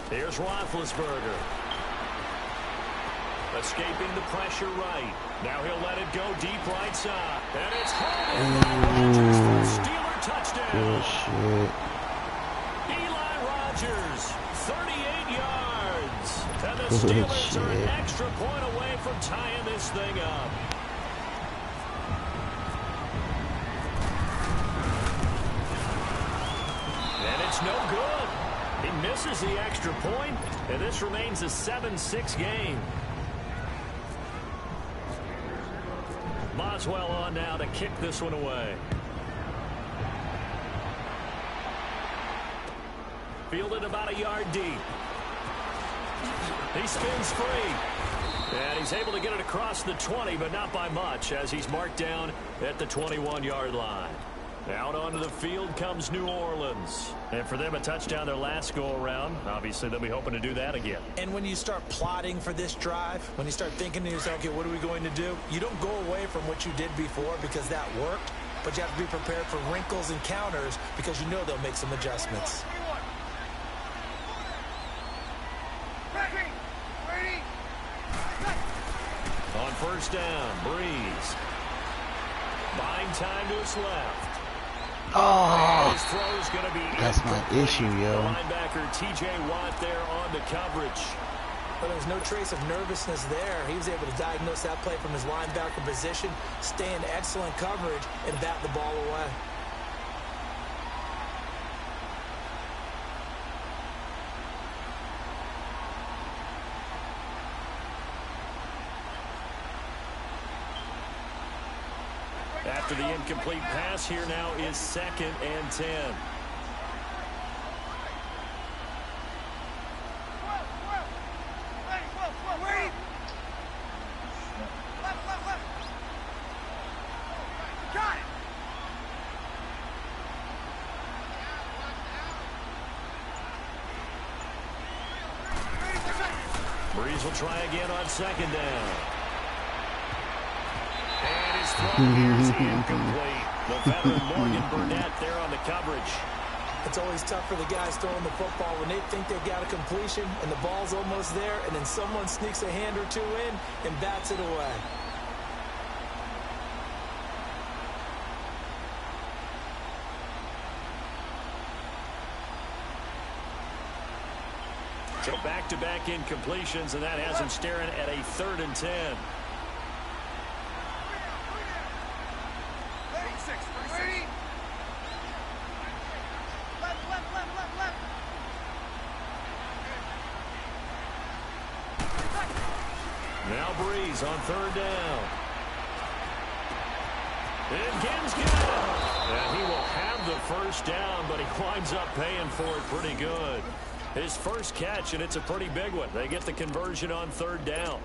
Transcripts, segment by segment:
Here's Roethlisberger. Escaping the pressure right. Now he'll let it go deep right side. And it's Rodgers for a Steeler touchdown. Good shit. Eli Rodgers, 38 yards. And the Steelers are an extra point away from tying this thing up. And it's no good. He misses the extra point, and this remains a 7-6 game. Boswell on now to kick this one away. Fielded about a yard deep. He spins free. And he's able to get it across the 20, but not by much, as he's marked down at the 21-yard line. Out onto the field comes New Orleans. And for them, a touchdown their last go-around. Obviously, they'll be hoping to do that again. And when you start plotting for this drive, when you start thinking to yourself, okay, what are we going to do? You don't go away from what you did before because that worked, but you have to be prepared for wrinkles and counters because you know they'll make some adjustments. On first down, Breeze. Buying time to his left. Oh, his throw's going to be that's my issue, yo. The linebacker T.J. Watt there on the coverage. But there's no trace of nervousness there. He was able to diagnose that play from his linebacker position, stay in excellent coverage, and bat the ball away. After the incomplete pass, here now is 2nd and 10. Breeze will try again on 2nd down. And his throw is incomplete. The veteran Morgan Burnett there on the coverage. It's always tough for the guys throwing the football when they think they've got a completion and the ball's almost there, and then someone sneaks a hand or two in and bats it away. So back-to-back incompletions, and that has him staring at a 3rd and 10. Now Breeze on 3rd down. And Gibbs get it. And he will have the first down, but he winds up paying for it pretty good. His first catch, and it's a pretty big one. They get the conversion on 3rd down.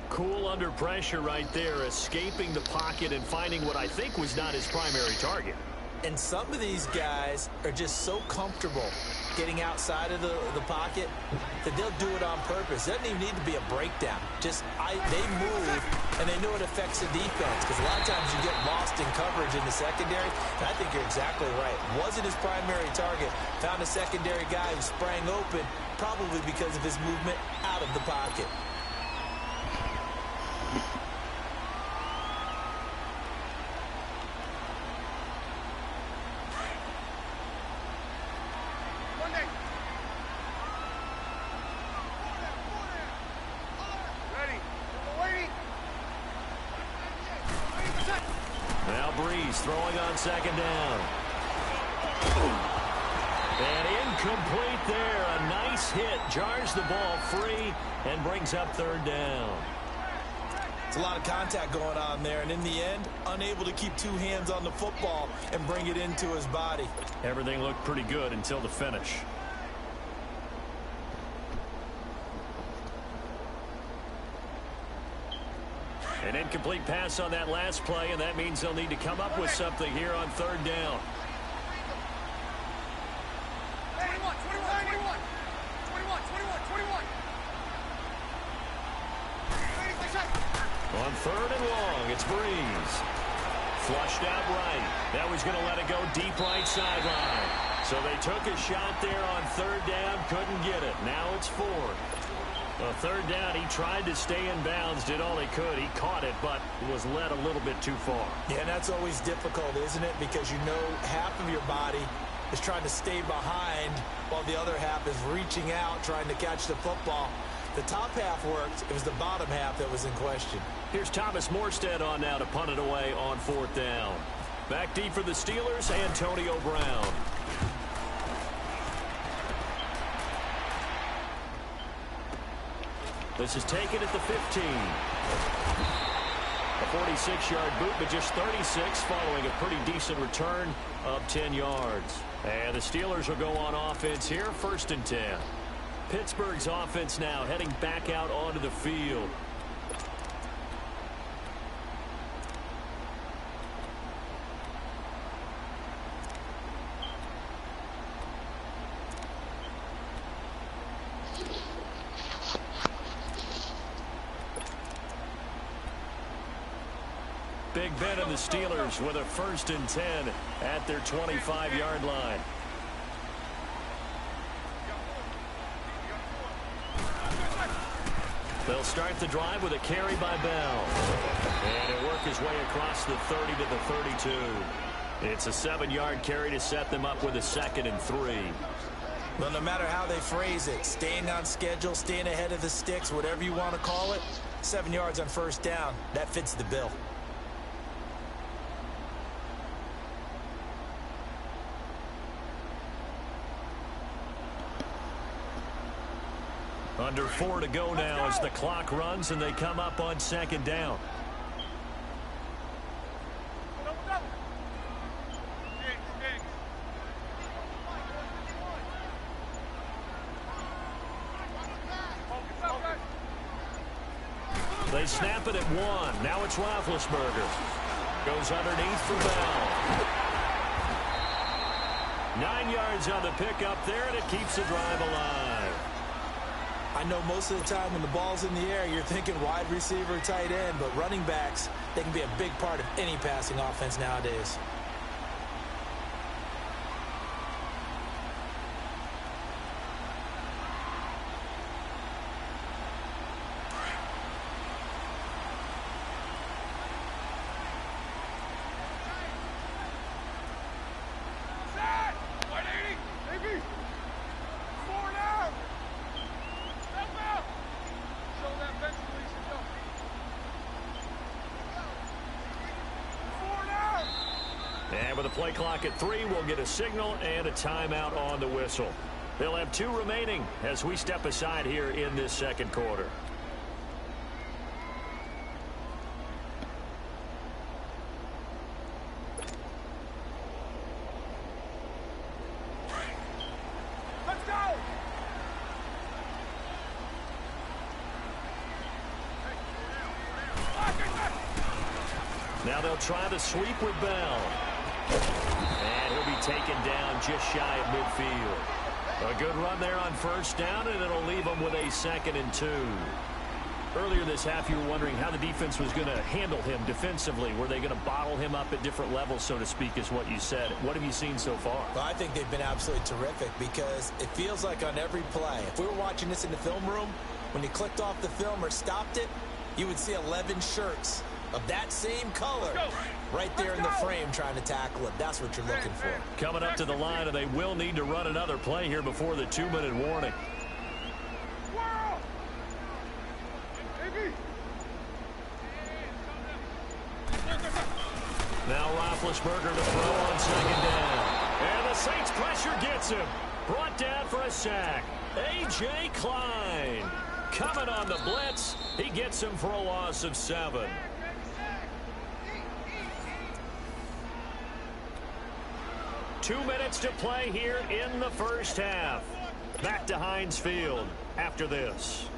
Cool under pressure right there, escaping the pocket and finding what I think was not his primary target. And some of these guys are just so comfortable getting outside of the pocket that they'll do it on purpose. It doesn't even need to be a breakdown. Just they move, and they know it affects the defense because a lot of times you get lost in coverage in the secondary. And I think you're exactly right. Wasn't his primary target. Found a secondary guy who sprang open, probably because of his movement out of the pocket. Throwing on 2nd down. And incomplete there. A nice hit. Jars the ball free and brings up 3rd down. It's a lot of contact going on there, and in the end, unable to keep 2 hands on the football and bring it into his body. Everything looked pretty good until the finish. An incomplete pass on that last play, and that means they'll need to come up with something here on 3rd down. On 3rd and long, it's Breeze. Flushed out right. Now he's going to let it go deep right sideline. So they took a shot there on third down, couldn't get it. Now it's fourth. Well, third down, he tried to stay in bounds, did all he could. He caught it, but was led a little bit too far. Yeah, and that's always difficult, isn't it? Because you know half of your body is trying to stay behind while the other half is reaching out, trying to catch the football. The top half worked. It was the bottom half that was in question. Here's Thomas Morstead on now to punt it away on fourth down. Back deep for the Steelers, Antonio Brown. This is taken at the 15. A 46-yard boot, but just 36 following a pretty decent return of 10 yards. And the Steelers will go on offense here, 1st and 10. Pittsburgh's offense now heading back out onto the field. Big Ben and the Steelers with a 1st and 10 at their 25-yard line. They'll start the drive with a carry by Bell. And he'll work his way across the 30 to the 32. It's a 7-yard carry to set them up with a 2nd and 3. Well, no matter how they phrase it, staying on schedule, staying ahead of the sticks, whatever you want to call it, 7 yards on 1st down, that fits the bill. Under 4 to go now as the clock runs and they come up on 2nd down. They snap it at 1. Now it's Roethlisberger. Goes underneath for Bell. 9 yards on the pickup there, and it keeps the drive alive. I know most of the time when the ball's in the air, you're thinking wide receiver, tight end, but running backs, they can be a big part of any passing offense nowadays. With a play clock at 3, we'll get a signal and a timeout on the whistle. They'll have 2 remaining as we step aside here in this 2nd quarter. Let's go! Now they'll try the sweep with Bell. And he'll be taken down just shy of midfield. A good run there on 1st down, and it'll leave them with a 2nd and 2. Earlier this half, you were wondering how the defense was going to handle him defensively. Were they going to bottle him up at different levels, so to speak, is what you said. What have you seen so far? Well, I think they've been absolutely terrific because it feels like on every play, if we were watching this in the film room, when you clicked off the film or stopped it, you would see 11 shirts of that same color right there in the frame trying to tackle it. That's what you're looking for. Coming up to the line, and they will need to run another play here before the 2-minute warning. Now Roethlisberger to throw on 2nd down. And the Saints pressure gets him. Brought down for a sack. A.J. Klein coming on the blitz. He gets him for a loss of 7. Two minutes to play here in the 1st half. Back to Heinz Field after this.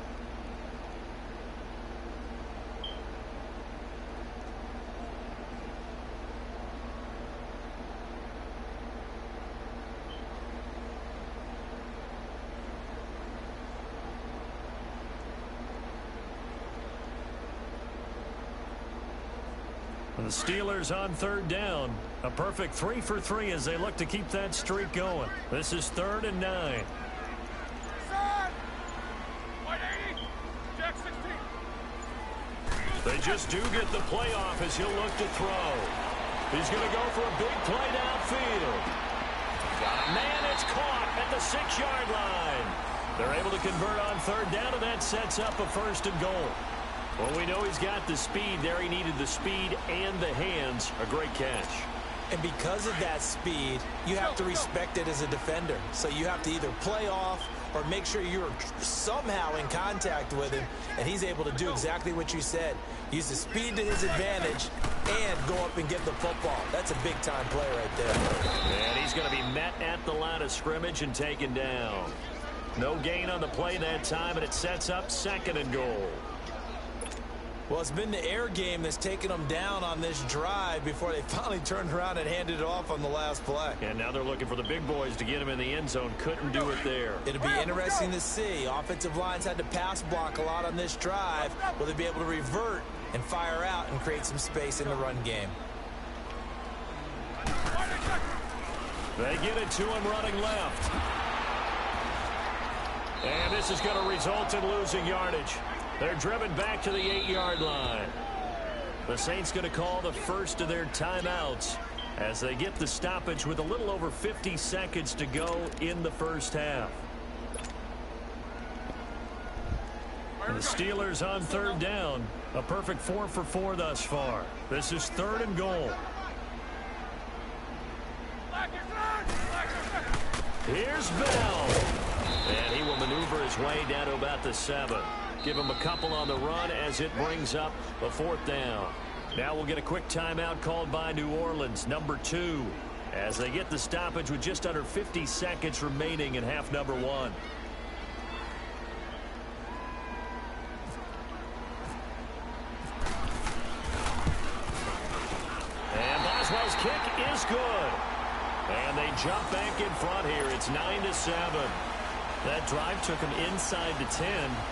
The Steelers on third down. A perfect 3 for 3 as they look to keep that streak going. This is 3rd and 9. They just do get the play off as he'll look to throw. He's going to go for a big play downfield. Man, it's caught at the 6-yard line. They're able to convert on third down, and that sets up a 1st and goal. Well, we know he's got the speed there. He needed the speed and the hands. A great catch. And because of that speed, you have to respect it as a defender. So you have to either play off or make sure you're somehow in contact with him, and he's able to do exactly what you said. Use the speed to his advantage and go up and get the football. That's a big-time play right there. And he's going to be met at the line of scrimmage and taken down. No gain on the play that time, and it sets up 2nd and goal. Well, it's been the air game that's taken them down on this drive before they finally turned around and handed it off on the last play. And now they're looking for the big boys to get him in the end zone. Couldn't do it there. It'll be interesting to see. Offensive lines had to pass block a lot on this drive. Will they be able to revert and fire out and create some space in the run game? They get it to him running left. And this is going to result in losing yardage. They're driven back to the 8-yard line. The Saints going to call the first of their timeouts as they get the stoppage with a little over 50 seconds to go in the first half. And the Steelers on third down. A perfect 4 for 4 thus far. This is 3rd and goal. Here's Bell. And he will maneuver his way down to about the 7. Give him a couple on the run as it brings up a 4th down. Now we'll get a quick timeout called by New Orleans, number 2, as they get the stoppage with just under 50 seconds remaining in half number 1. And Boswell's kick is good. And they jump back in front here. It's 9-7. That drive took him inside the 10.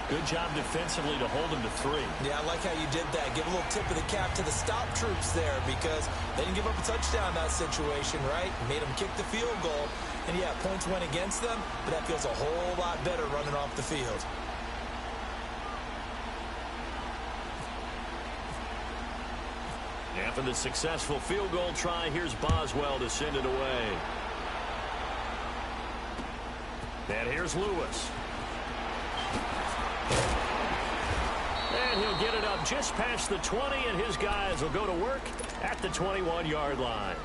Good job defensively to hold him to 3. Yeah, I like how you did that. Give a little tip of the cap to the stop troops there because they didn't give up a touchdown in that situation, right? Made them kick the field goal. And, yeah, points went against them, but that feels a whole lot better running off the field. After the successful field goal try, here's Boswell to send it away. And here's Lewis. And he'll get it up just past the 20, and his guys will go to work at the 21-yard line.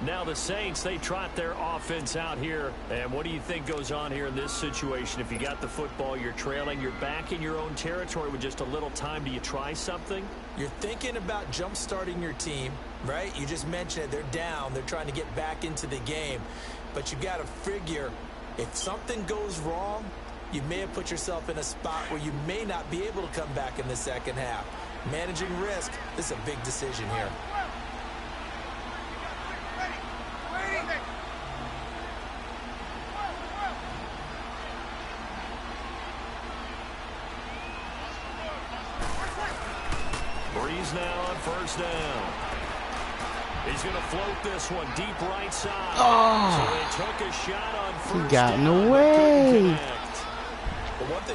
Now the Saints, they trot their offense out here. And what do you think goes on here in this situation? If you got the football, you're trailing, you're back in your own territory with just a little time. Do you try something? You're thinking about jump-starting your team, right? You just mentioned it. They're down. They're trying to get back into the game. But you got to figure if something goes wrong, you may have put yourself in a spot where you may not be able to come back in the second half. Managing risk, this is a big decision here. Breeze now on first down. He's going to float this one deep right side. Oh. So they took a shot on first He got in down, the but way. couldn't connect.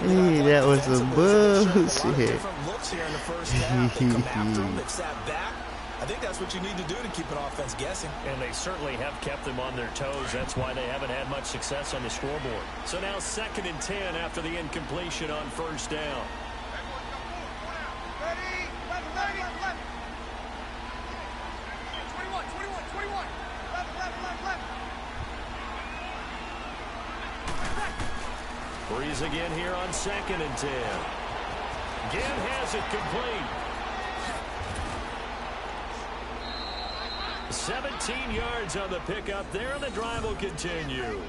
Hey, that was some bullshit. Looks here in the first half. They come after him. They've sat back. I think that's what you need to do to keep an offense guessing. And they certainly have kept them on their toes. That's why they haven't had much success on the scoreboard. So now 2nd and 10 after the incompletion on first down. Ready? Left. 21. Left. Breeze again here on 2nd and 10. Again has it complete. 17 yards on the pickup there, and the drive will continue.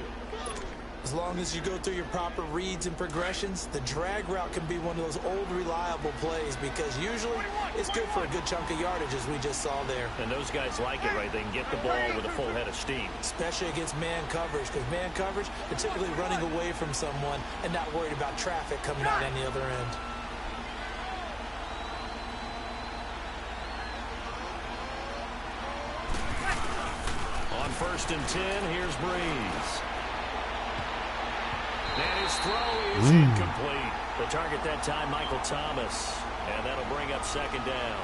As long as you go through your proper reads and progressions, the drag route can be one of those old reliable plays because usually it's good for a good chunk of yardage as we just saw there. And those guys like it, right? They can get the ball with a full head of steam. Especially against man coverage because man coverage, they're typically running away from someone and not worried about traffic coming out on the other end. On 1st and 10, here's Breeze. And his throw is incomplete. The target that time, Michael Thomas. And that'll bring up 2nd down.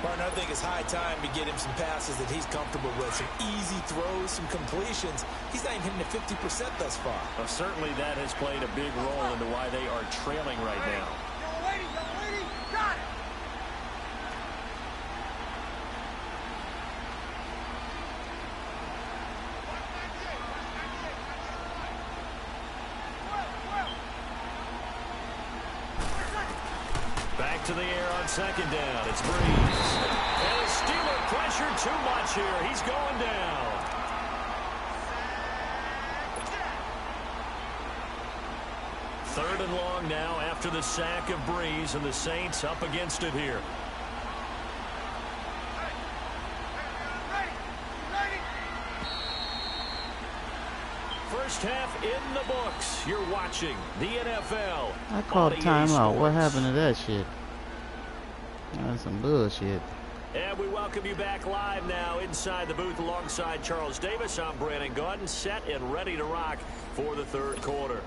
Martin, I think it's high time to get him some passes that he's comfortable with. Some easy throws, some completions. He's not even hitting at 50% thus far. Well, certainly that has played a big role into why they are trailing right now. Young lady, got it. Back to the air on 2nd down. It's Breeze. And the Steeler pressure too much here. He's going down. Third and long now after the sack of Breeze, and the Saints up against it here. First half in the books. You're watching the NFL. I called timeout. What happened to that shit? That's some bullshit. And we welcome you back live now inside the booth alongside Charles Davis. I'm Brandon Gaudin, set and ready to rock for the 3rd quarter.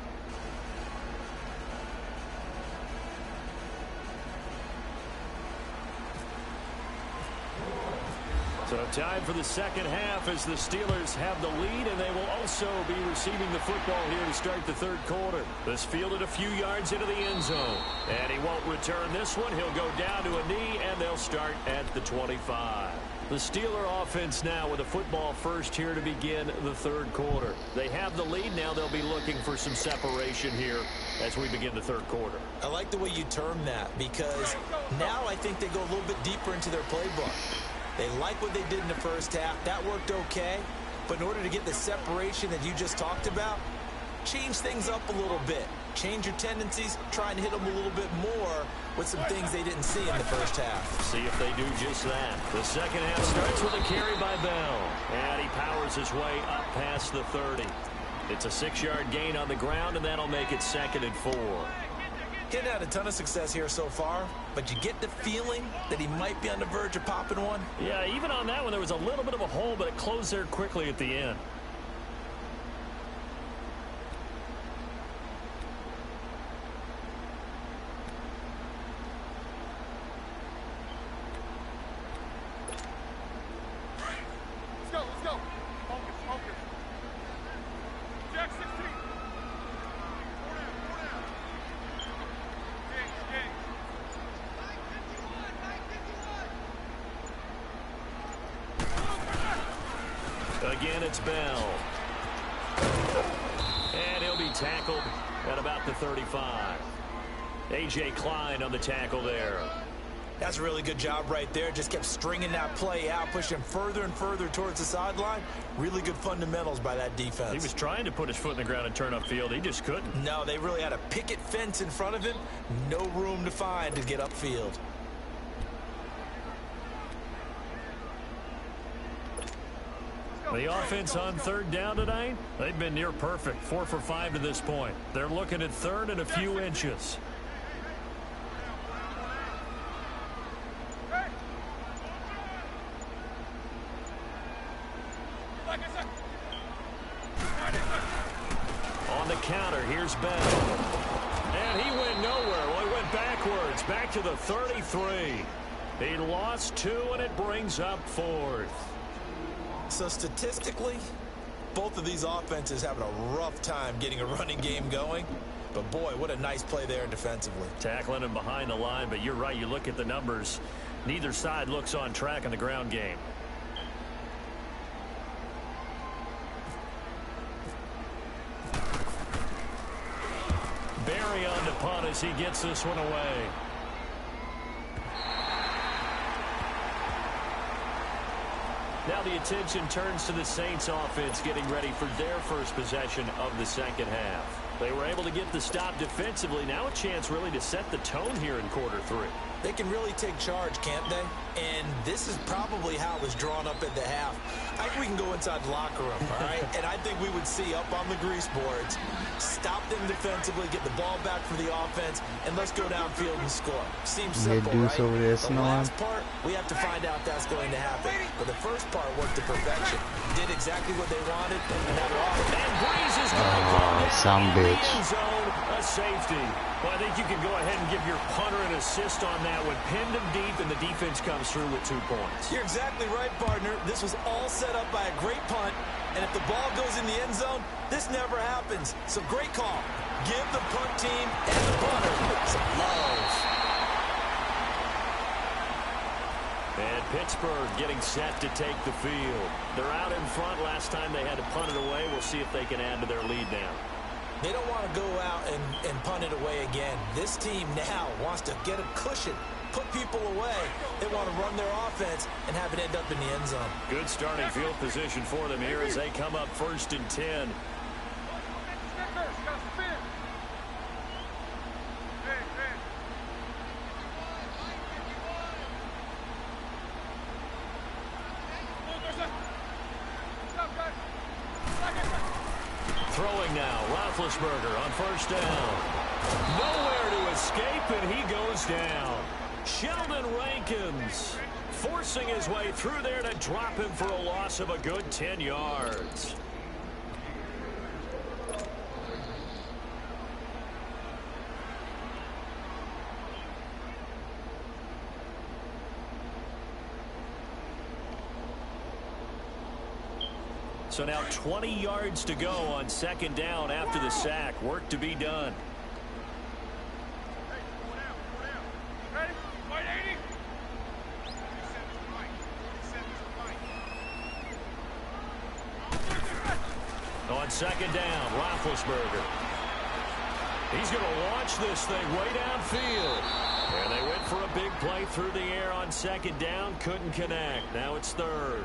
So time for the 2nd half as the Steelers have the lead, and they will also be receiving the football here to start the 3rd quarter. This fielded a few yards into the end zone, and he won't return this one. He'll go down to a knee, and they'll start at the 25. The Steeler offense now with a football first here to begin the 3rd quarter. They have the lead. Now they'll be looking for some separation here as we begin the 3rd quarter. I like the way you term that, because now I think they go a little bit deeper into their playbook. They like what they did in the first half. That worked okay. But in order to get the separation that you just talked about, change things up a little bit. Change your tendencies. Try and hit them a little bit more with some things they didn't see in the first half. See if they do just that. The 2nd half starts with a carry by Bell. And he powers his way up past the 30. It's a 6-yard gain on the ground, and that'll make it 2nd and 4. Getting had a ton of success here so far, but you get the feeling that he might be on the verge of popping one. Yeah, even on that one, there was a little bit of a hole, but it closed there quickly at the end. Let's go. Focus. Jack 16. Again, it's Bell. And he'll be tackled at about the 35. A.J. Klein on the tackle there. That's a really good job right there. Just kept stringing that play out, pushing further and further towards the sideline. Really good fundamentals by that defense. He was trying to put his foot in the ground and turn upfield. He just couldn't. No, they really had a picket fence in front of him. No room to find to get upfield. The offense on 3rd down tonight, they've been near perfect. 4 for 5 to this point. They're looking at 3rd and a few inches. On the counter, here's Bell. And he went nowhere. Well, he went backwards, back to the 33. He lost 2, and it brings up 4th. So statistically, both of these offenses having a rough time getting a running game going. But boy, what a nice play there defensively. Tackling him behind the line, but you're right. You look at the numbers. Neither side looks on track in the ground game. Barry on the punt as he gets this one away. Now the attention turns to the Saints offense getting ready for their first possession of the 2nd half. They were able to get the stop defensively. Now a chance really to set the tone here in quarter 3. They can really take charge, can't they? And this is probably how it was drawn up at the half. I think we can go inside the locker room, all right? And I think we would see up on the grease boards, stop them defensively, get the ball back for the offense, and let's go downfield and score. Seems simple, right? Over there the last part, we have to find out if that's going to happen. But the first part worked to perfection. Did exactly what they wanted, and now they're off. And Breeze is going to go down some in the bitch. end zone, a safety. Well, I think you can go ahead and give your punter an assist on that one. Pinned him deep, and the defense comes through with 2 points. You're exactly right, partner. This was all set up by a great punt, and if the ball goes in the end zone, this never happens. So great call. Give the punt team and the punter some love. And Pittsburgh getting set to take the field. They're out in front. Last time they had to punt it away. We'll see if they can add to their lead now. They don't want to go out and punt it away again. This team now wants to get a cushion, put people away. They want to run their offense and have it end up in the end zone. Good starting field position for them here as they come up 1st and 10. Throwing now, Roethlisberger on 1st down. Nowhere to escape, and he goes down. Sheldon Rankins forcing his way through there to drop him for a loss of a good 10 yards. So now 20 yards to go on 2nd down after the sack. Work to be done. Ready? White 80. On 2nd down, Roethlisberger. He's going to launch this thing way downfield. And they went for a big play through the air on 2nd down. Couldn't connect. Now it's 3rd.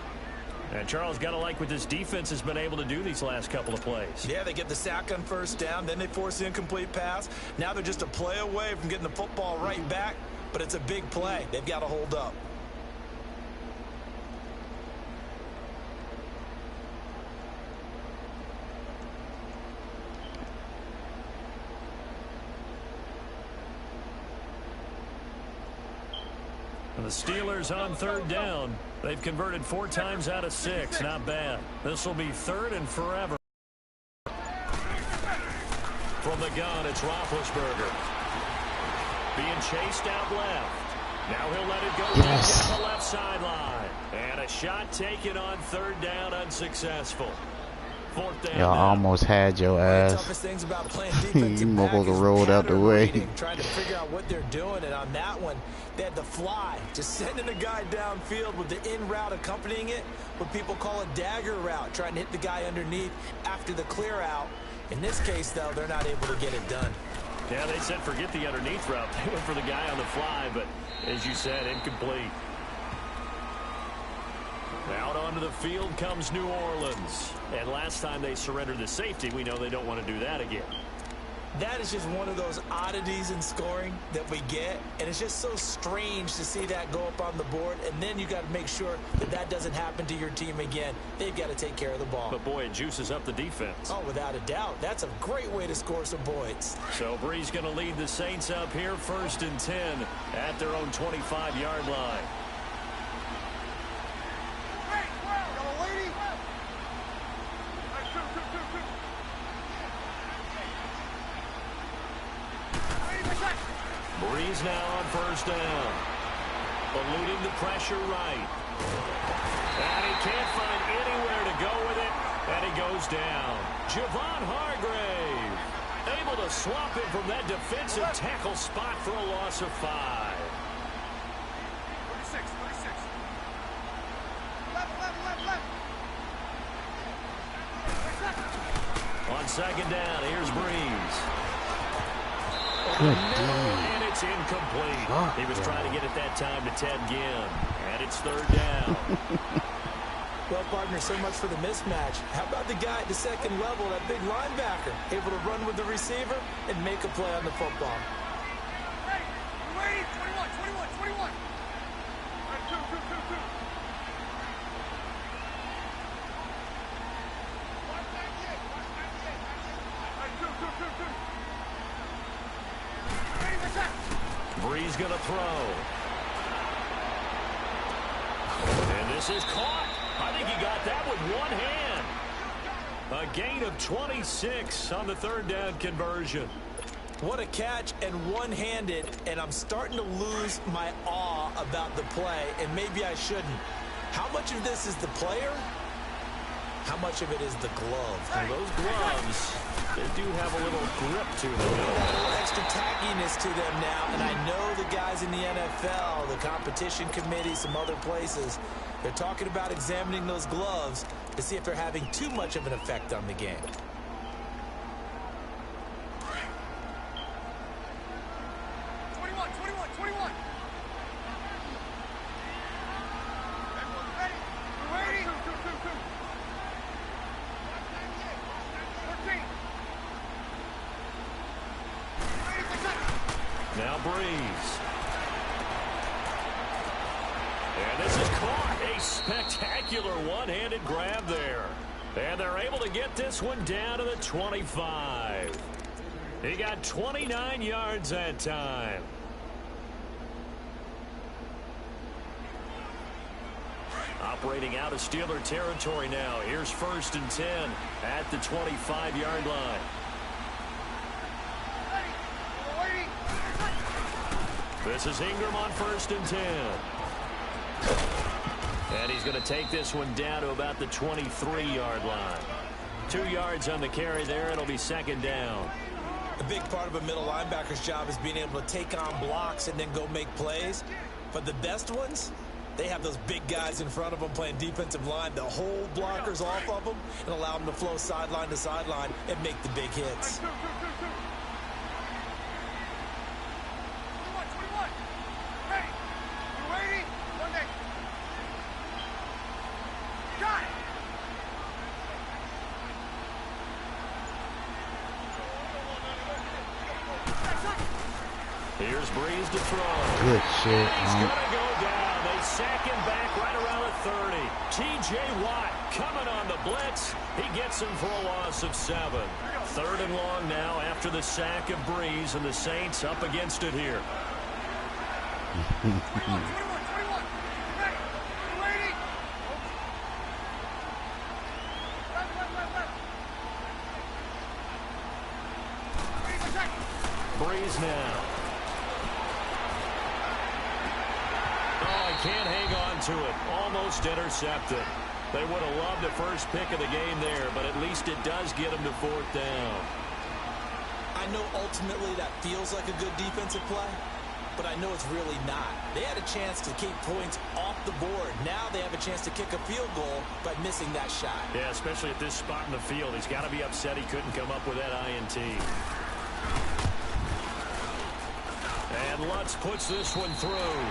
And Charles, got to like what this defense has been able to do these last couple of plays. Yeah, they get the sack on 1st down, then they force the incomplete pass. Now they're just a play away from getting the football right back, but it's a big play. They've got to hold up. And the Steelers on 3rd down. They've converted 4 times out of 6. Not bad. This will be 3rd and forever. From the gun, it's Roethlisberger. Being chased out left. Now he'll let it go Yes. down the left sideline. And a shot taken on 3rd down, unsuccessful. 4th down. Y'all almost had your The ass. toughest things about playing defensive You back motherfucker is rolled out the pattern way. reading, trying to figure out what they're doing, and on that one, they had the fly, just sending a guy downfield with the in route accompanying it, what people call a dagger route, trying to hit the guy underneath after the clear out. In this case, though, they're not able to get it done. Yeah, they said forget the underneath route. They went for the guy on the fly, but as you said, incomplete. Out onto the field comes New Orleans. And last time they surrendered the safety, we know they don't want to do that again. That is just one of those oddities in scoring that we get, and it's just so strange to see that go up on the board, and then you got to make sure that that doesn't happen to your team again. They've got to take care of the ball. But boy, it juices up the defense. Oh, without a doubt. That's a great way to score some points. So Breeze going to lead the Saints up here 1st and 10 at their own 25-yard line. Hey, yellow lady. Hey, two. Breeze now on 1st down. Eluding the pressure right. And he can't find anywhere to go with it. And he goes down. Javon Hargrave able to swap him from that defensive tackle spot for a loss of 5. 36. Left. On 2nd down, here's Breeze. Good And it's incomplete. He was trying to get it that time to Ted Ginn. And it's 3rd down. Well, partner, so much for the mismatch. How about the guy at the second level, that big linebacker, able to run with the receiver and make a play on the football? Hey, you ready? 21. That's two. Watch that kid. That's two. Ready for set. Breeze going to throw. And this is caught. I think he got that with one hand. A gain of 26 on the third down conversion. What a catch, and one-handed, and I'm starting to lose my awe about the play, and maybe I shouldn't. How much of this is the player? How much of it is the glove? And those gloves, they do have a little grip to them. Got a little extra tackiness to them now, and I know the guys in the NFL, the competition committee, some other places, they're talking about examining those gloves to see if they're having too much of an effect on the game. Now Breeze. And this is caught. A spectacular one-handed grab there. And they're able to get this one down to the 25. He got 29 yards that time. Operating out of Steeler territory now. Here's 1st and 10 at the 25-yard line. This is Ingram on 1st and 10. And he's going to take this one down to about the 23-yard line. 2 yards on the carry there. It'll be 2nd down. A big part of a middle linebacker's job is being able to take on blocks and then go make plays. But the best ones, they have those big guys in front of them playing defensive line to hold blockers off of them and allow them to flow sideline to sideline and make the big hits. Here's Breeze to throw. Good shit. He's going to go down. They sack him back right around the 30. T.J. Watt coming on the blitz. He gets him for a loss of 7. 3rd and long now after the sack of Breeze, and the Saints up against it here. Breeze now. Can't hang on to it. Almost intercepted. They would have loved the first pick of the game there, but at least it does get them to 4th down. I know ultimately that feels like a good defensive play, but I know it's really not. They had a chance to keep points off the board. Now they have a chance to kick a field goal by missing that shot. Yeah, especially at this spot in the field. He's got to be upset he couldn't come up with that INT. And Lutz puts this one through.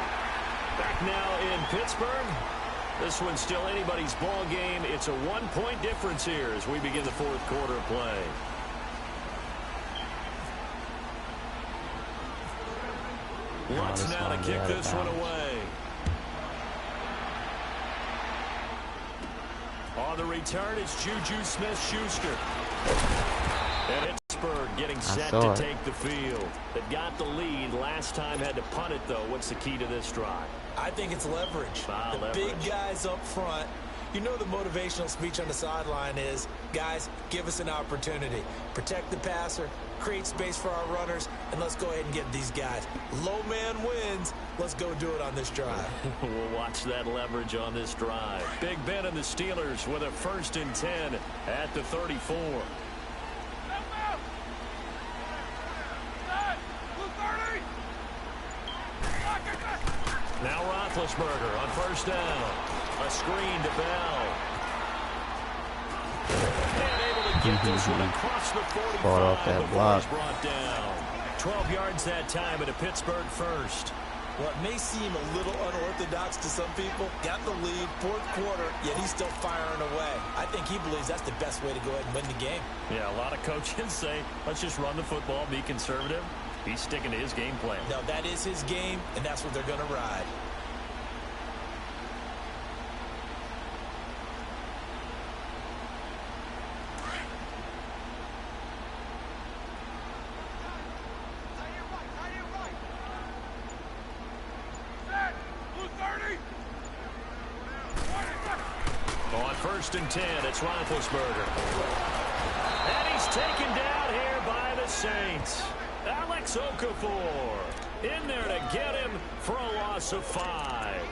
Back now in Pittsburgh. This one's still anybody's ball game. It's a 1-point difference here as we begin the 4th quarter of play. Lutz now to kick this one away. On the return, it's Juju Smith-Schuster. And Pittsburgh getting set to take the field. They've got the lead. Last time had to punt it, though. What's the key to this drive? I think it's leverage. Big guys up front. You know the motivational speech on the sideline is, guys, give us an opportunity. Protect the passer, create space for our runners, and let's go ahead and get these guys. Low man wins. Let's go do it on this drive. We'll watch that leverage on this drive. Big Ben and the Steelers with a 1st and 10 at the 34. Now Roethlisberger on 1st down. A screen to Bell. And able to get this one across the 45 off that block. Brought down. 12 yards that time at a Pittsburgh 1st. Well, it may seem a little unorthodox to some people. Got the lead, fourth quarter, yet he's still firing away. I think he believes that's the best way to go ahead and win the game. Yeah, a lot of coaches say, let's just run the football, be conservative. He's sticking to his game plan. No, that is his game, and that's what they're going to ride. On 1st and 10, it's Roethlisberger. And he's taken down here by the Saints. Alex Okafor in there to get him for a loss of 5.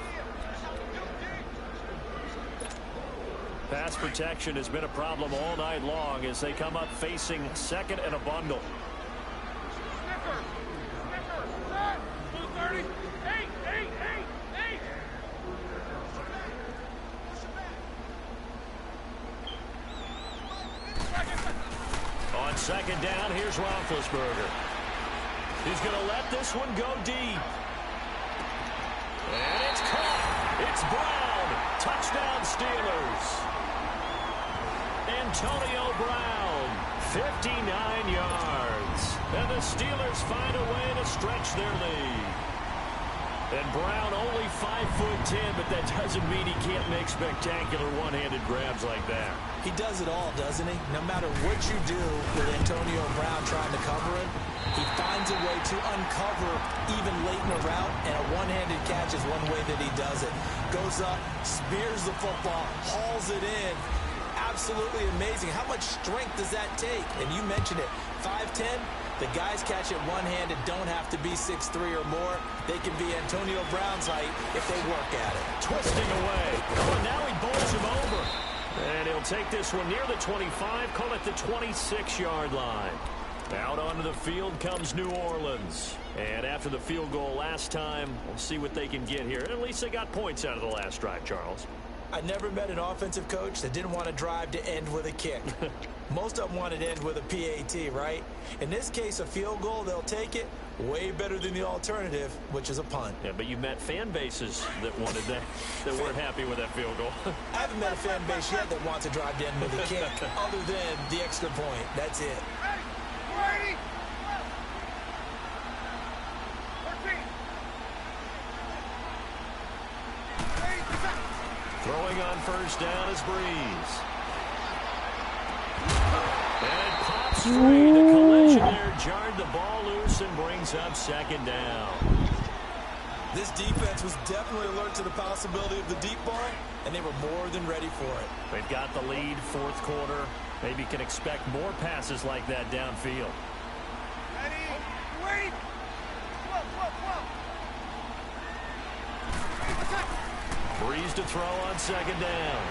Pass protection has been a problem all night long as they come up facing 2nd and a bundle. On 2nd down, here's Roethlisberger. He's going to let this one go deep. And it's caught. It's Brown. Touchdown Steelers. Antonio Brown, 59 yards. And the Steelers find a way to stretch their lead. And Brown only 5'10", but that doesn't mean he can't make spectacular one-handed grabs like that. He does it all, doesn't he? No matter what you do with Antonio Brown trying to cover him, he finds a way to uncover even late in the route, and a one-handed catch is one way that he does it. Goes up, spears the football, hauls it in. Absolutely amazing. How much strength does that take? And you mentioned it, 5'10". The guys catch it one-handed don't have to be 6'3" or more. They can be Antonio Brown's height if they work at it. Twisting away. Oh, and now he bowls him over. And he'll take this one near the 25, call it the 26-yard line. Out onto the field comes New Orleans. And after the field goal last time, we'll see what they can get here. At least they got points out of the last drive, Charles. I never met an offensive coach that didn't want to drive to end with a kick. Most of them wanted to end with a PAT, right? In this case, a field goal, they'll take it. Way better than the alternative, which is a punt. Yeah, but you met fan bases that wanted that, that weren't happy with that field goal. I haven't met a fan base yet that wants to drive to end with a kick, other than the extra point. That's it. Ready? 13. Throwing on 1st down is Breeze. And it pops free. The collision there jarred the ball loose and brings up 2nd down. This defense was definitely alert to the possibility of the deep ball, and they were more than ready for it. They've got the lead, 4th quarter. Maybe can expect more passes like that downfield. Ready? Wait! 12. Breeze to throw on 2nd down.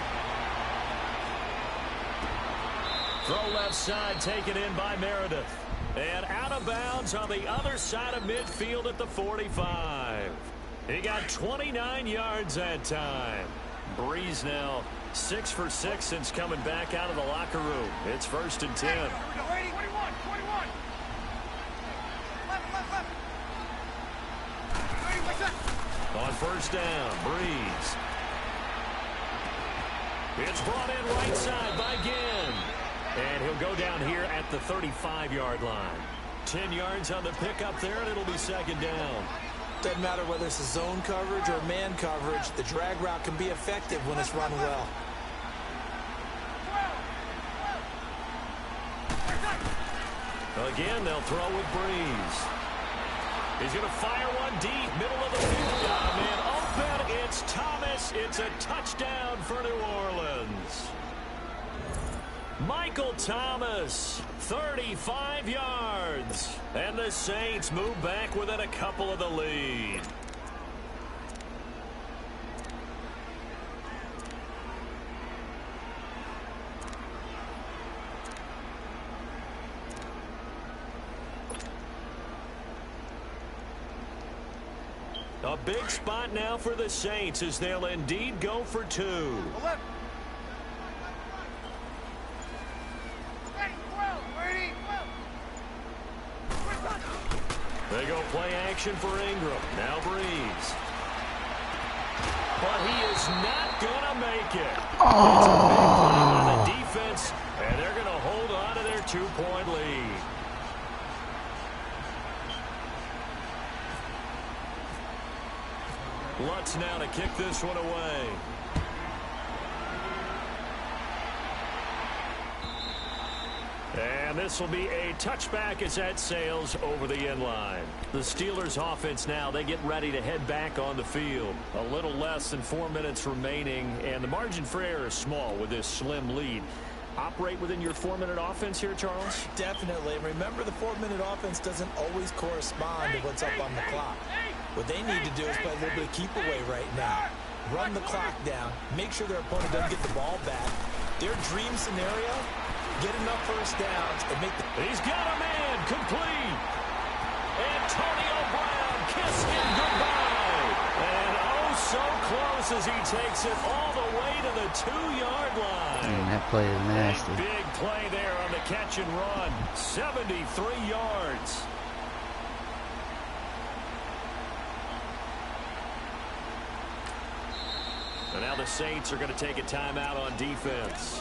Throw left side, taken in by Meredith. And out of bounds on the other side of midfield at the 45. He got 29 yards that time. Breeze now 6 for 6 since coming back out of the locker room. It's 1st and 10. Here we go. 21. Left. Ready, what's that? On 1st down, Breeze. It's brought in right side by Ginn. And he'll go down here at the 35-yard line. 10 yards on the pickup there, and it'll be 2nd down. Doesn't matter whether it's a zone coverage or man coverage, the drag route can be effective when it's run well. Again, they'll throw with Breeze. He's going to fire one deep, middle of the field. Man, open, it's Thomas. It's a touchdown for New Orleans. Michael Thomas, 35 yards. And the Saints move back within a couple of the lead. A big spot now for the Saints as they'll indeed go for 2. 11. Ready, 12. They go play action for Ingram. Now Breeze. But he is not going to make it. It's a big play by the defense, and they're going to hold on to their 2-point lead. Lutz now to kick this one away. And this will be a touchback as that sails over the end line. The Steelers offense now, they get ready to head back on the field. A little less than 4 minutes remaining, and the margin for error is small with this slim lead. Operate within your 4-minute offense here, Charles? Definitely. Remember, the 4-minute offense doesn't always correspond to what's up on the clock. What they need to do is play a little bit of keep away right now. Run the clock down. Make sure their opponent doesn't get the ball back. Their dream scenario, get enough first downs and make the... He's got a man complete. Antonio Brown kissing goodbye. And oh, so close as he takes it all the way to the 2-yard line. Man, that play is nasty. A big play there on the catch and run. 73 yards. And now the Saints are going to take a timeout on defense.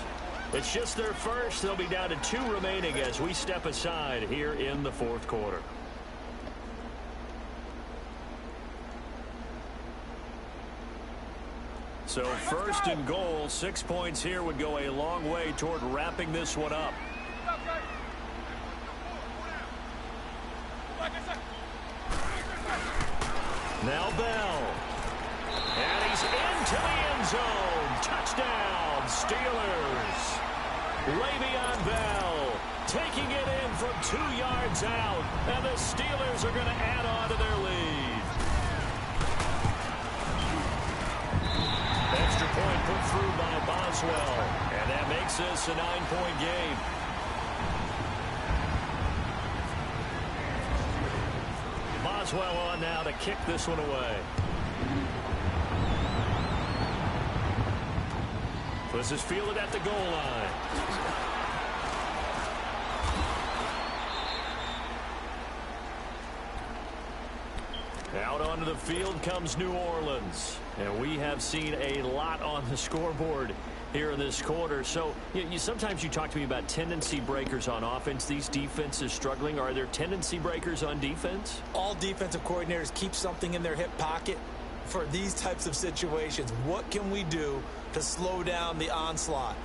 It's just their first. They'll be down to 2 remaining as we step aside here in the 4th quarter. So 1st and goal, 6 points here would go a long way toward wrapping this one up. Now Bell. And he's into the end zone. Touchdown, Steelers. Le'Veon Bell taking it in from 2 yards out. And the Steelers are going to add on to their lead. Extra point put through by Boswell. And that makes this a 9-point game. Boswell on now to kick this one away. This is fielded at the goal line. Out onto the field comes New Orleans. And we have seen a lot on the scoreboard here in this quarter. So sometimes you talk to me about tendency breakers on offense. These defenses struggling. Are there tendency breakers on defense? All defensive coordinators keep something in their hip pocket for these types of situations. What can we do to slow down the onslaught?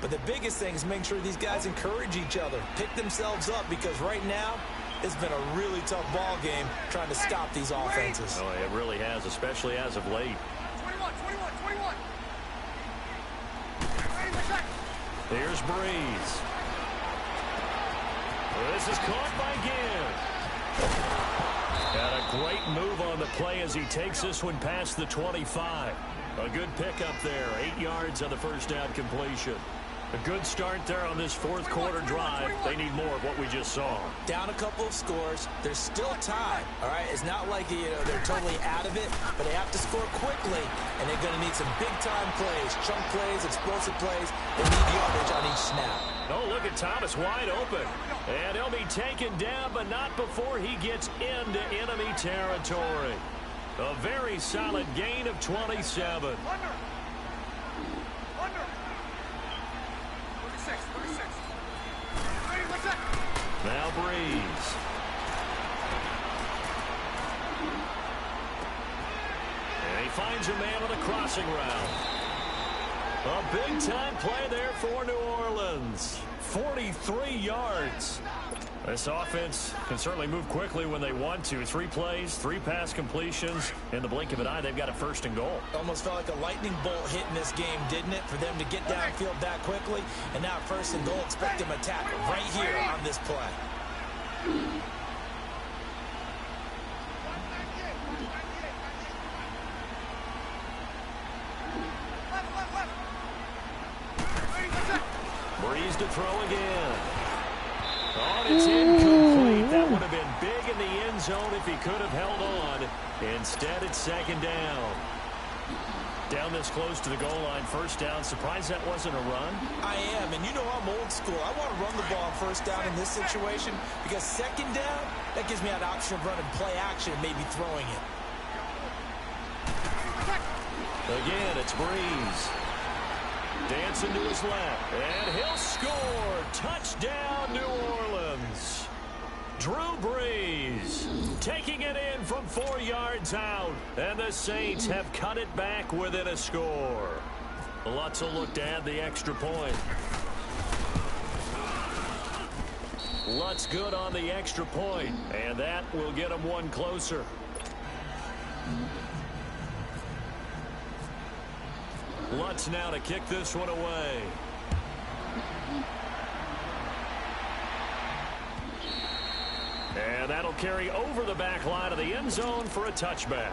But the biggest thing is make sure these guys encourage each other, pick themselves up, because right now it's been a really tough ball game trying to stop these offenses. Oh, it really has, especially as of late. 21. Here's Breeze. This is caught by Gibb. And a great move on the play as he takes this one past the 25. A good pickup there. 8 yards on the first down completion. A good start there on this 4th quarter drive. They need more of what we just saw. Down a couple of scores. There's still time. All right, it's not like they're totally out of it, but they have to score quickly, and they're going to need some big-time plays, chunk plays, explosive plays. They need yardage on each snap. Oh, look at Thomas wide open. And he'll be taken down, but not before he gets into enemy territory. A very solid gain of 27. Now Breeze. And he finds a man on the crossing route. A big-time play there for New Orleans. 43 yards. This offense can certainly move quickly when they want to. 3 plays, 3 pass completions. In the blink of an eye, they've got a 1st and goal. Almost felt like a lightning bolt hit in this game, didn't it? For them to get downfield that quickly. And now 1st and goal, expect them to attack right here on this play. Breeze to throw again. Oh, it's incomplete. That would have been big in the end zone if he could have held on. Instead, it's 2nd down. Down this close to the goal line, first down. Surprised that wasn't a run? I am, and you know I'm old school. I want to run the ball on first down in this situation because second down, that gives me an option of running play action and maybe throwing it. Again, it's Breeze. Dancing to his left, and he'll score. Touchdown, New Orleans. Drew Brees taking it in from 4 yards out, and the Saints have cut it back within a score. Lutz will look to add the extra point. Lutz good on the extra point, and that will get him one closer. Lutz now to kick this one away. And that'll carry over the back line of the end zone for a touchback.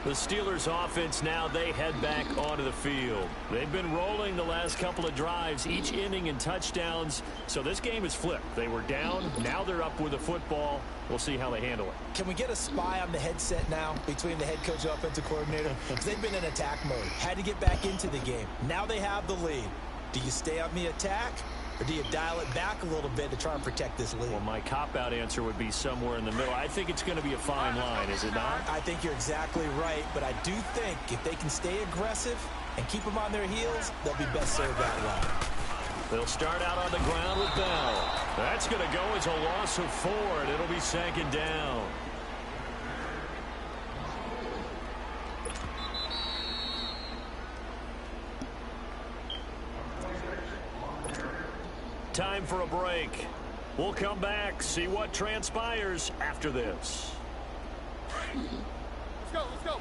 The Steelers offense now, they head back onto the field. They've been rolling the last couple of drives, each inning in touchdowns. So this game is flipped. They were down, now they're up with the football. We'll see how they handle it. Can we get a spy on the headset now between the head coach and offensive coordinator? Because they've been in attack mode. Had to get back into the game. Now they have the lead. Do you stay on the attack? Or do you dial it back a little bit to try and protect this lead? Well, my cop-out answer would be somewhere in the middle. I think it's going to be a fine line, is it not? I think you're exactly right, but I do think if they can stay aggressive and keep them on their heels, they'll be best served that way. They'll start out on the ground with Bell. That's going to go as a loss of 4, and it'll be second down. Time for a break. We'll come back, see what transpires after this. Let's go, let's go.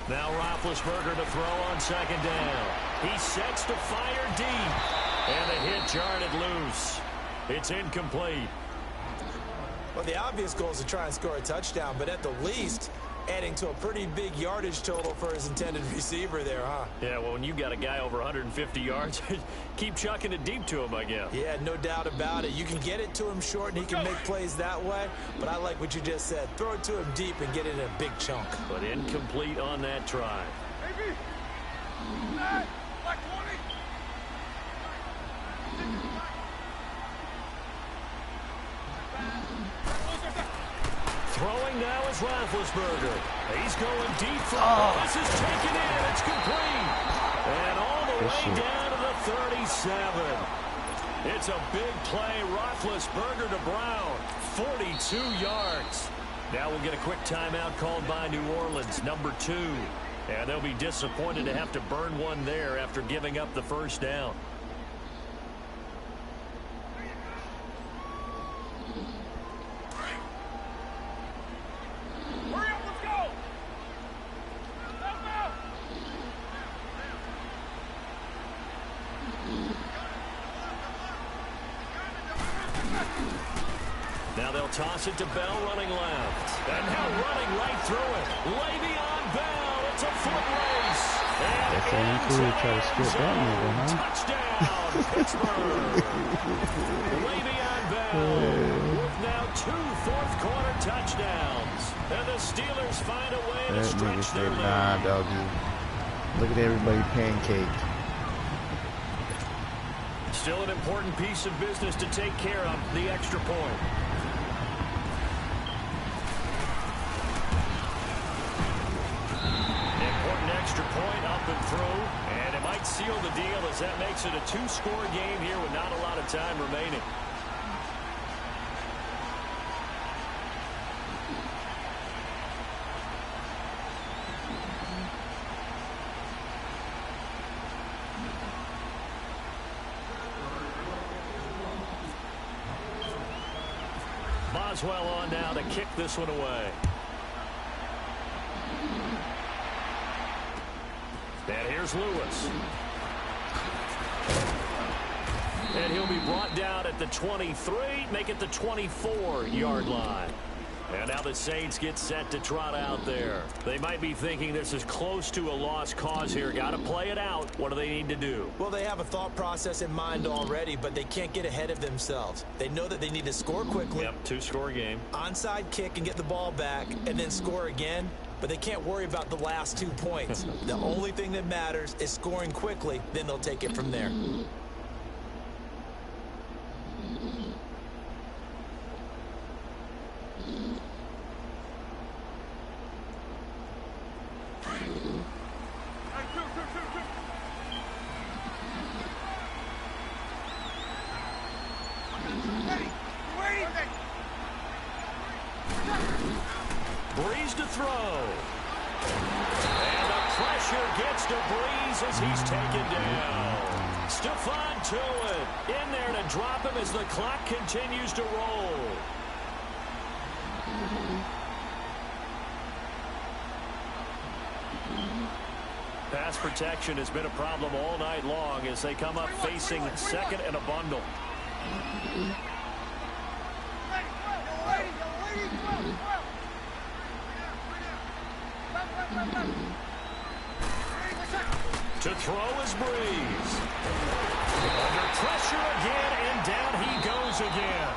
Now Roethlisberger to throw on second down. He sets to fire deep. And the hit jarred it loose. It's incomplete. Well, the obvious goal is to try and score a touchdown, but at the least, adding to a pretty big yardage total for his intended receiver there, huh? Yeah, well, when you got a guy over 150 yards, keep chucking it deep to him, I guess. Yeah, no doubt about it. You can get it to him short, and he can make plays that way, but I like what you just said. Throw it to him deep and get it in a big chunk. But incomplete on that try. Baby! Black 20! Throwing now is Roethlisberger. He's going deep for This is taken in. It's complete. And all the way down to the 37. It's a big play. Roethlisberger to Brown. 42 yards. Now we'll get a quick timeout called by New Orleans, number 2. And they'll be disappointed to have to burn one there after giving up the first down. Now they'll toss it to Bell running left. And now running right through it. Le'Veon Bell. It's a foot race. That's ain't cool. Try to skip that nigga, huh? Touchdown, Pittsburgh. Le'Veon Bell with now 2 fourth-quarter touchdowns. And the Steelers find a way to That nigga stretch their said, lead. nah, doggy. Look at everybody pancaked. Still an important piece of business to take care of, the extra point. Important extra point up and through, and it might seal the deal as that makes it a 2-score game here with not a lot of time remaining. Boswell on now to kick this one away. And here's Lewis. And he'll be brought down at the 23, make it the 24-yard line. And now the Saints get set to trot out there. They might be thinking this is close to a lost cause here. Got to play it out. What do they need to do? Well, they have a thought process in mind already, but they can't get ahead of themselves. They know that they need to score quickly. Yep, two-score game. Onside kick and get the ball back and then score again. But they can't worry about the last 2 points. The only thing that matters is scoring quickly. Then they'll take it from there. Breeze to throw. And the pressure gets to Breeze as he's taken down. Stephon Tuitt in there to drop him as the clock continues to roll. Pass protection has been a problem all night long as they come up facing second and a bundle. To throw is Breeze. Under pressure again, and down he goes again.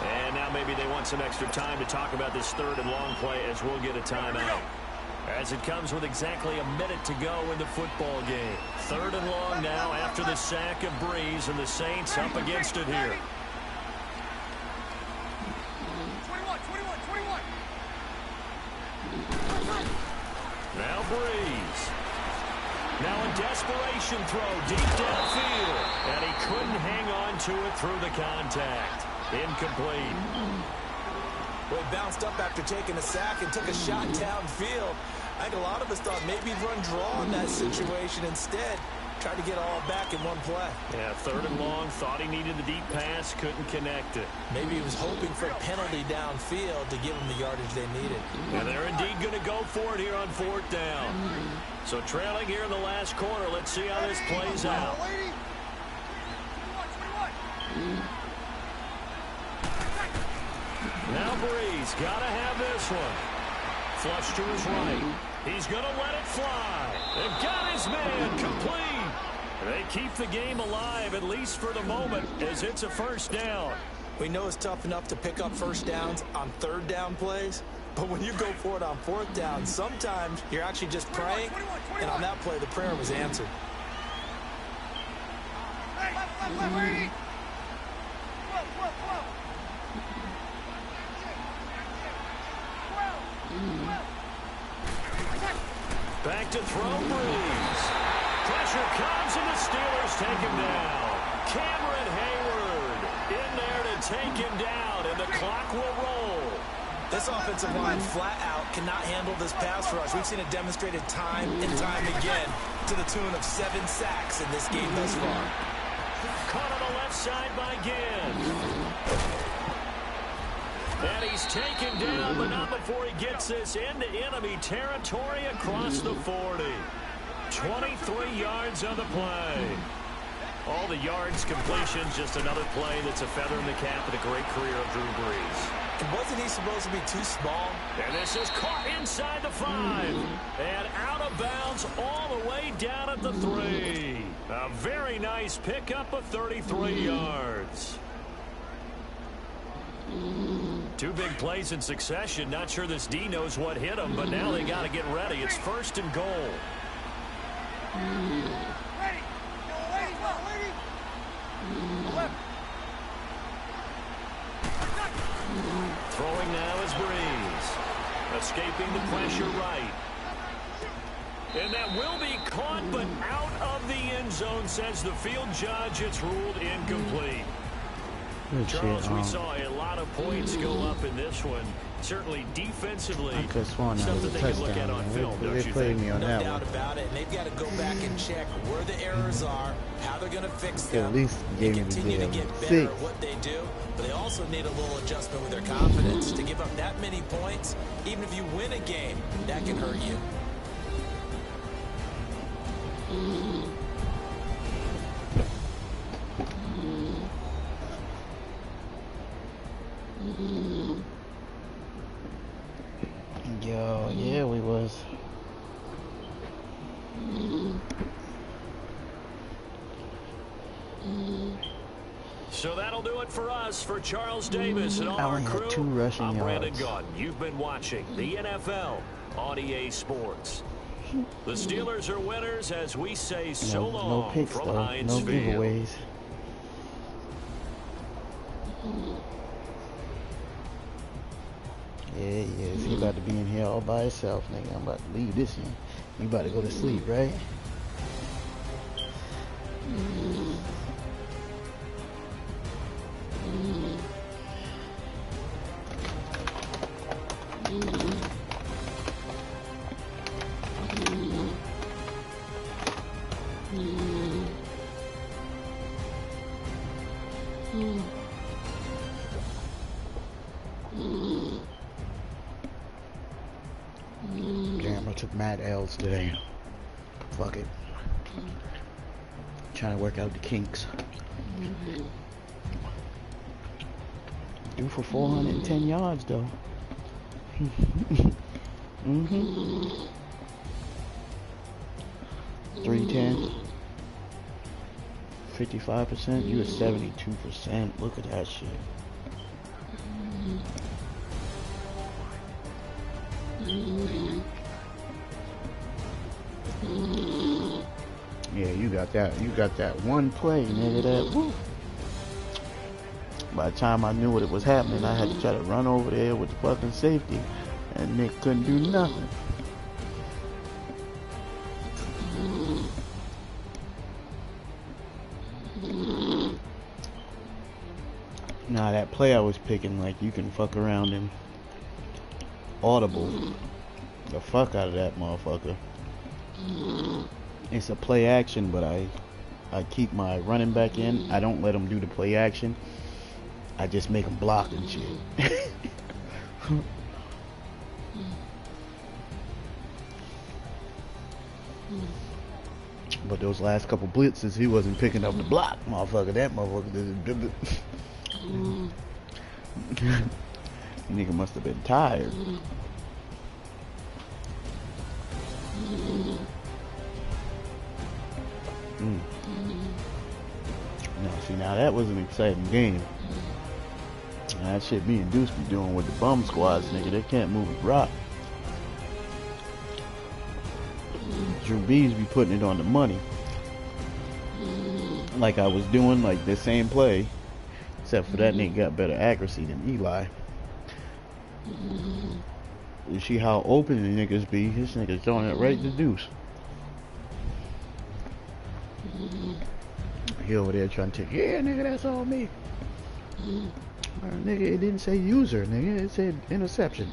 And now maybe they want some extra time to talk about this third and long play as we'll get a timeout. As it comes with exactly a minute to go in the football game. Third and long now after the sack of Breeze, and the Saints up against it here. 21. Now Breeze. Now a desperation throw deep downfield. And he couldn't hang on to it through the contact. Incomplete. Well, he bounced up after taking a sack and took a shot downfield. I think a lot of us thought maybe he'd run draw in that situation instead. Tried to get all back in one play. Yeah, third and long. Thought he needed the deep pass. Couldn't connect it. Maybe he was hoping for a penalty downfield to give him the yardage they needed. And they're indeed going to go for it here on fourth down. So trailing here in the last quarter. Let's see how this plays out. Now Breeze got to have this one. Flush to his right. He's going to let it fly. They've got his man complete. They keep the game alive, at least for the moment, as it's a first down. We know it's tough enough to pick up first downs on third down plays, but when you go for it on fourth down, sometimes you're actually just praying, and on that play, the prayer was answered. Back to throw, Breeze. Pressure comes, and the Steelers take him down. Cameron Hayward in there to take him down, and the clock will roll. This offensive line flat out cannot handle this pass rush. We've seen it demonstrated time and time again to the tune of 7 sacks in this game thus far. Caught on the left side by Ginn. And he's taken down, but not before he gets this into enemy territory across the 40. 23 yards on the play. All the yards, completions, just another play that's a feather in the cap of the great career of Drew Brees. And wasn't he supposed to be too small? And this is caught inside the 5. And out of bounds all the way down at the 3. A very nice pickup of 33 yards. 2 big plays in succession. Not sure this D knows what hit him, but now they got to get ready. It's first and goal. Throwing now is Breeze. Escaping the pressure right. And that will be caught, but out of the end zone, says the field judge. It's ruled incomplete. Charles, we saw a lot of points go up in this one. Certainly defensively, something they can look at on film, don't you think? No doubt about it. And they've got to go back and check where the errors are, how they're going to fix them, and continue to get better at what they do. But they also need a little adjustment with their confidence. To give up that many points, even if you win a game, that can hurt you. ass. So that'll do it for us. For Charles Davis and all I our only had crew, 2 rushing I'm Brandon yards. Gaudin. You've been watching the NFL on EA Sports. The Steelers are winners as we say so No long picks from though. Heinz No Field. giveaways. Yeah, he about to be in here all by himself, nigga. I'm about to leave this in. You about to go to sleep, right? Damn, I took mad L's today. Fuck it. Trying to work out the kinks. Due for 410 yards though. 310. 55%. You at 72%. Look at that shit. Yeah, you got that. You got that one play, nigga. That. Woo. By the time I knew what it was happening, I had to try to run over there with the fucking safety, and Nick couldn't do nothing. Nah, that play I was picking, like, you can fuck around and audible the fuck out of that motherfucker. It's a play action, but I keep my running back in. I don't let him do the play action. I just make him block and shit. But those last couple blitzes, he wasn't picking up the block, motherfucker. That motherfucker. Nigga must have been tired. Now, see, now that was an exciting game. That shit me and Deuce be doing with the bum squads, nigga. They can't move a rock. Drew B's be putting it on the money. Like I was doing, like the same play. Except for that nigga got better accuracy than Eli. You see how open the niggas be? This nigga's throwing it right to Deuce. He over there trying to take, yeah, nigga, that's all me. Nigga, it didn't say user, nigga. It said interception.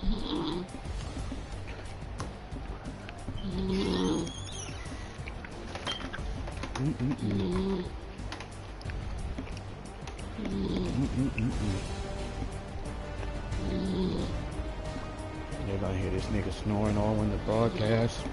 You're gonna hear this nigga snoring all in the broadcast.